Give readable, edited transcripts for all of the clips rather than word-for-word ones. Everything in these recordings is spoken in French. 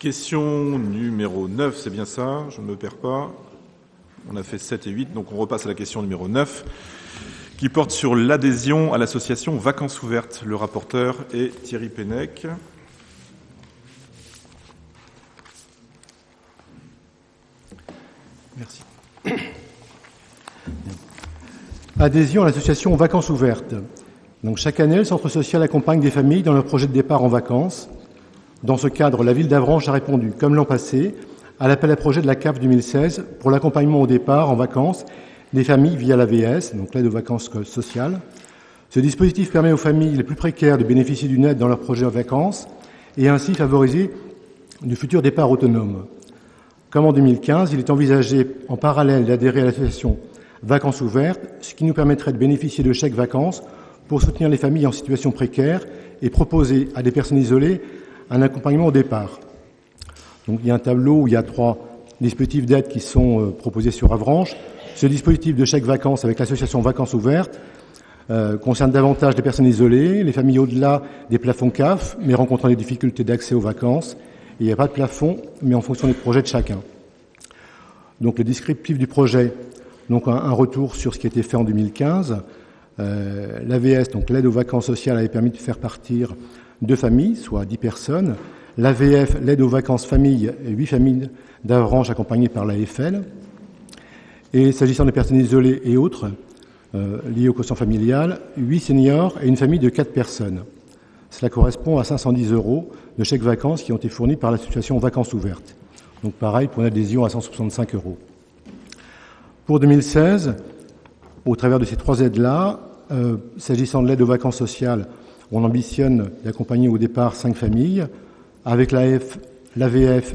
Question numéro 9, c'est bien ça, je ne me perds pas. On a fait 7 et 8, donc on repasse à la question numéro 9, qui porte sur l'adhésion à l'association Vacances Ouvertes. Le rapporteur est Thierry Pennec. Merci. Adhésion à l'association Vacances Ouvertes. Donc, chaque année, le centre social accompagne des familles dans leur projet de départ en vacances. Dans ce cadre, la ville d'Avranches a répondu, comme l'an passé, à l'appel à projet de la CAF 2016 pour l'accompagnement au départ en vacances des familles via l'AVS, donc l'aide aux vacances sociales. Ce dispositif permet aux familles les plus précaires de bénéficier d'une aide dans leur projet en vacances et ainsi favoriser de futurs départs autonomes. Comme en 2015, il est envisagé en parallèle d'adhérer à l'association Vacances Ouvertes, ce qui nous permettrait de bénéficier de chèques vacances pour soutenir les familles en situation précaire et proposer à des personnes isolées un accompagnement au départ. Donc, il y a un tableau où il y a 3 dispositifs d'aide qui sont proposés sur Avranches. Ce dispositif de chèques vacances avec l'association Vacances Ouvertes concerne davantage les personnes isolées, les familles au-delà des plafonds CAF, mais rencontrant des difficultés d'accès aux vacances. Et il n'y a pas de plafond, mais en fonction des projets de chacun. Donc, le descriptif du projet, donc un retour sur ce qui a été fait en 2015. L'AVS, donc l'aide aux vacances sociales, avait permis de faire partir 2 familles, soit 10 personnes. L'AVF, l'aide aux vacances familles, 8 familles d'Avranches accompagnées par l'AFL. Et s'agissant des personnes isolées et autres, liées au quotient familial, 8 seniors et une famille de 4 personnes. Cela correspond à 510 € de chèques vacances qui ont été fournis par l'association Vacances Ouvertes. Donc pareil pour une adhésion à 165 €. Pour 2016, au travers de ces 3 aides-là, s'agissant de l'aide aux vacances sociales, on ambitionne d'accompagner au départ 5 familles. Avec l'AVF,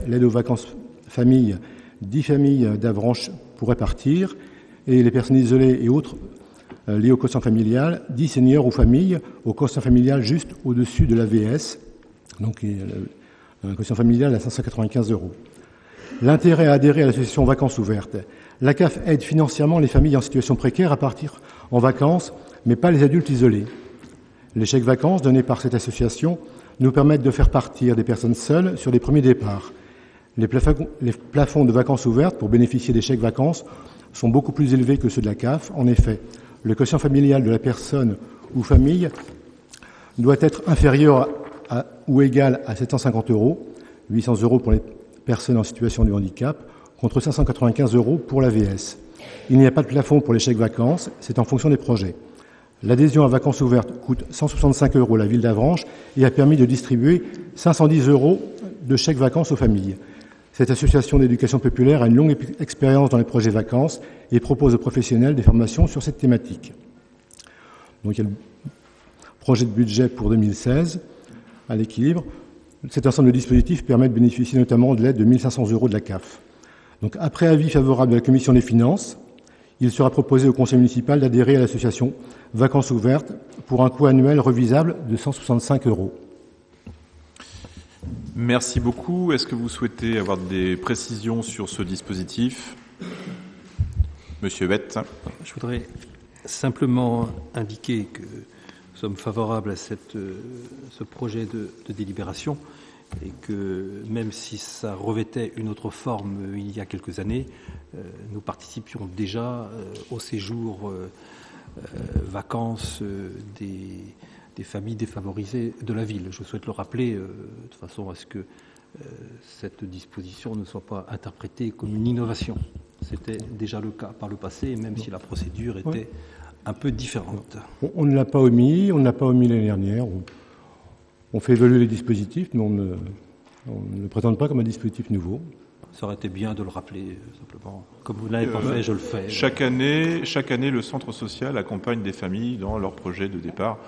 l'aide aux vacances familles, 10 familles d'Avranches pourraient partir. Et les personnes isolées et autres liées au quotient familial, 10 seniors ou familles au quotient familial juste au-dessus de l'AVS. Donc un quotient familial à 595 €. L'intérêt à adhérer à l'association Vacances Ouvertes. La CAF aide financièrement les familles en situation précaire à partir en vacances, mais pas les adultes isolés. Les chèques vacances donnés par cette association nous permettent de faire partir des personnes seules sur les premiers départs. Les plafonds de vacances ouvertes pour bénéficier des chèques vacances sont beaucoup plus élevés que ceux de la CAF. En effet, le quotient familial de la personne ou famille doit être inférieur ou égal à 750 €, 800 € pour les personnes en situation de handicap, contre 595 € pour l'AVS. Il n'y a pas de plafond pour les chèques vacances, c'est en fonction des projets. L'adhésion à Vacances Ouvertes coûte 165 € à la ville d'Avranches et a permis de distribuer 510 € de chèques vacances aux familles. Cette association d'éducation populaire a une longue expérience dans les projets vacances et propose aux professionnels des formations sur cette thématique. Donc il y a le projet de budget pour 2016 à l'équilibre. Cet ensemble de dispositifs permet de bénéficier notamment de l'aide de 1 500 € de la CAF. Donc après avis favorable de la Commission des finances, il sera proposé au conseil municipal d'adhérer à l'association Vacances Ouvertes pour un coût annuel revisable de 165 €. Merci beaucoup. Est-ce que vous souhaitez avoir des précisions sur ce dispositif ? Monsieur Huette. Je voudrais simplement indiquer que nous sommes favorables à ce projet de délibération et que même si ça revêtait une autre forme il y a quelques années, nous participions déjà au séjour vacances des familles défavorisées de la ville. Je souhaite le rappeler de façon à ce que cette disposition ne soit pas interprétée comme une innovation. C'était déjà le cas par le passé, même si la procédure était un peu différente. On ne l'a pas omis, l'année dernière. On fait évoluer les dispositifs, mais on ne le présente pas comme un dispositif nouveau. Ça aurait été bien de le rappeler, simplement. Comme vous ne l'avez pas fait, je le fais. Chaque année, le centre social accompagne des familles dans leur projet de départ.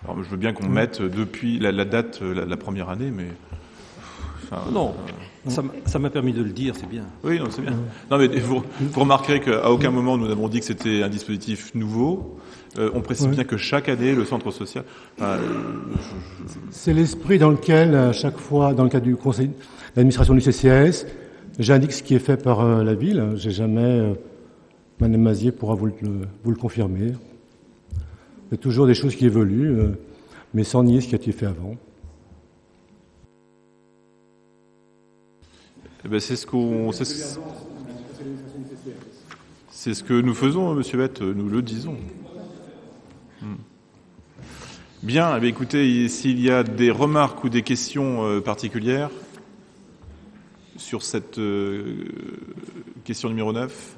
Alors, je veux bien qu'on mette depuis la date, la première année, mais... Non, ça m'a permis de le dire, c'est bien. Oui, non, c'est bien. Non, mais vous remarquerez qu'à aucun moment nous n'avons dit que c'était un dispositif nouveau. On précise bien que chaque année, le centre social... C'est l'esprit dans lequel, à chaque fois, dans le cadre du conseil d'administration du CCAS, j'indique ce qui est fait par la ville. J'ai jamais... Madame Mazier pourra vous le confirmer. Il y a toujours des choses qui évoluent, mais sans nier ce qui a été fait avant. Eh ben, c'est ce que nous faisons, Monsieur Bette, nous le disons. Bien, eh bien, écoutez, s'il y a des remarques ou des questions particulières sur cette question numéro 9,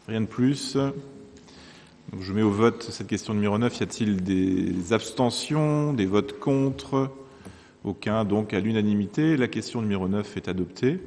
rien de plus. Donc, je mets au vote cette question numéro 9. Y a-t-il des abstentions, des votes contre? Aucun, donc à l'unanimité, la question numéro 9 est adoptée.